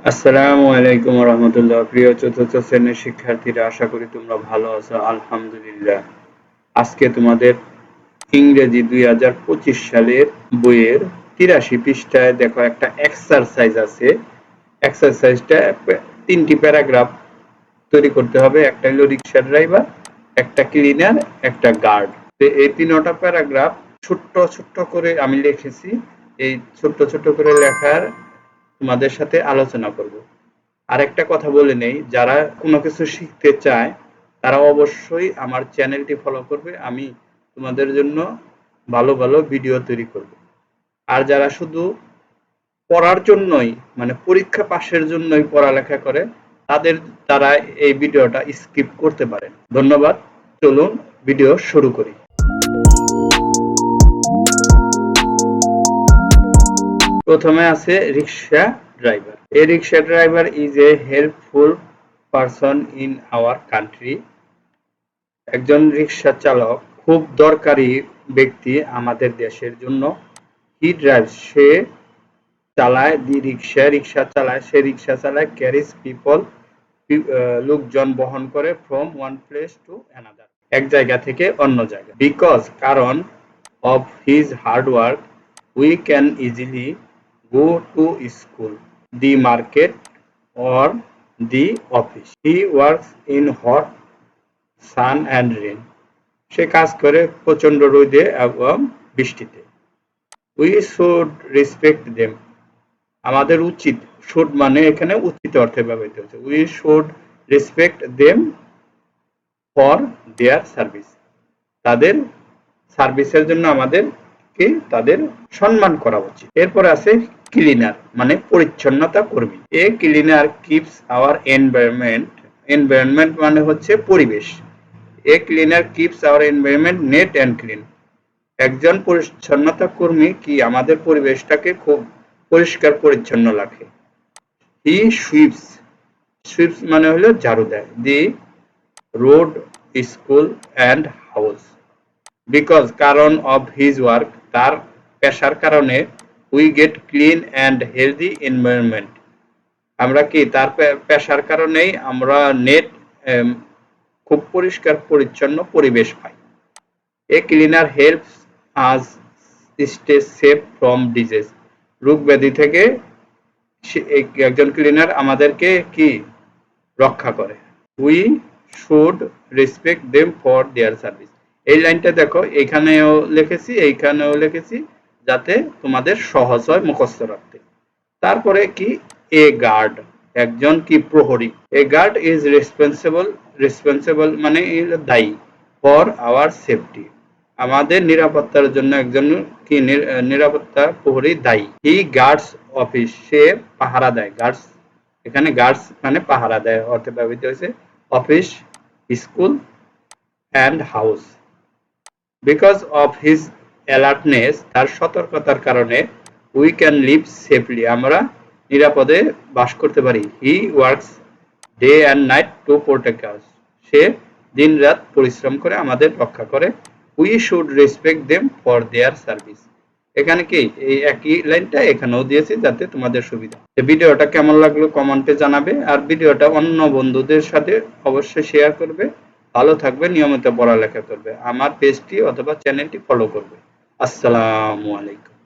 আসসালামু আলাইকুম রহমতুল্লাহ। প্রিয় চতুর্থ শ্রেণীর শিক্ষার্থীরা, আশা করি তোমরা ভালো আছো। আলহামদুলিল্লাহ। আজকে তোমাদের ইংরেজি 2025 সালের বইয়ের 83 পৃষ্ঠায় দেখো একটা এক্সারসাইজ আছে। এক্সারসাইজটা 3টি প্যারাগ্রাফ তৈরি করতে হবে। একটা হলো রিক্সা ড্রাইভার, একটা ক্লিনার, একটা গার্ড। এই 3টা প্যারাগ্রাফ ছোট্ট ছোট্ট করে আমি লিখেছি। এই ছোট্ট ছোট্ট করে লেখার তোমাদের সাথে আলোচনা করব। আরেকটা কথা বলে নেই, যারা কোনো কিছু শিখতে চায় তারা অবশ্যই আমার চ্যানেলটি ফলো করবে। আমি তোমাদের জন্য ভালো ভালো ভিডিও তৈরি করব। আর যারা শুধু পড়ার জন্যই, মানে পরীক্ষা পাশের জন্যই পড়ালেখা করে, তাদের তারা এই ভিডিওটা স্কিপ করতে পারেন। ধন্যবাদ। চলুন ভিডিও শুরু করি। প্রথমে আছে রিক্সা driver. A rickshaw driver is a helpful person in our country. একজন রিক্সা চালক খুব দরকারি ব্যক্তি আমাদের দেশের জন্য। He drives, সে চালায়, দি রিক্সা, রিক্সা চালায়, সে রিক্সা চালায়, carries people, লোকজন বহন করে, from one place to another, এক জায়গা থেকে অন্য জায়গা। Because, কারণ, of his hard work, we can easily go to school, the market, or the office. He works in hot sun and rain. সে কাজ করে প্রচন্ড রোদে এবং বৃষ্টিতে। We should respect them. আমাদের উচিত, should মানে এখানে উচিত অর্থে ব্যবহৃত হচ্ছে। We should respect them for their service. তাদের সার্ভিসের জন্য আমাদেরকে তাদের সম্মান করা উচিত। এরপর আছে ক্লিনার, মানে পরিচ্ছন্নতা কর্মী। এ cleaner keeps our environment, environment মানে হচ্ছে পরিবেশ। এ cleaner keeps our environment net and clean. একজন পরিচ্ছন্নতা কর্মী কি আমাদের পরিবেশটাকে খুব পরিষ্কার পরিচ্ছন্ন রাখে। হি সুইপস, সুইপস মানে হলো ঝাড়ু দেয়, দি road, school and house. Because, কারণ, অফ হিজ ওয়ার্ক, তার পেশার কারণে, we get clean and healthy environment, আমরা কি তার পেশার কারণেই আমরা নেট, খুব পরিষ্কার পরিচ্ছন্ন পরিবেশ পাই। A cleaner helps us stay safe from disease, রোগ ব্যাধি থেকে একজন ক্লিনার আমাদেরকে কি রক্ষা করে। We should respect them for their service. এই লাইনটা দেখো, এখানেও লিখেছি, এইখানেও লিখেছি, যাতে তোমাদের সহজ হয় মুখস্থ রাখতে। তারপরে কি, এ গার্ড, একজন কি প্রহরী। এ গার্ড ইজ রেসপন্সিবল, রেসপন্সিবল মানে দায়ী, ফর আওয়ার সেফটি, আমাদের নিরাপত্তার জন্য একজন কি নিরাপত্তা প্রহরী দায়ী। হি গার্ডস অফিস, সে পাহারা দেয়। গার্ডস, এখানে গার্ডস মানে পাহারা দেয় অর্থে ব্যবহৃত হয়েছে। Office, school and house. Because of his alertness, তার সতর্কতার কারণে, উই ক্যান লিভ সেফলি, আমরা নিরাপদে বাস করতে পারি। He works day and night to protect us, সে দিন রাত পরিশ্রম করে আমাদের রক্ষা করে। We should respect them for their service. এখানে কি এই একই লাইনটা এখানেও দিয়েছি যাতে তোমাদের সুবিধা। ভিডিওটা কেমন লাগলো কমেন্টে জানাবে, আর ভিডিওটা অন্য বন্ধুদের সাথে অবশ্যই শেয়ার করবে। ভালো থাকবে, নিয়মিত পড়ালেখা করবে, আমার পেজটি অথবা চ্যানেলটি ফলো করবে। আসসালামু আলাইকুম।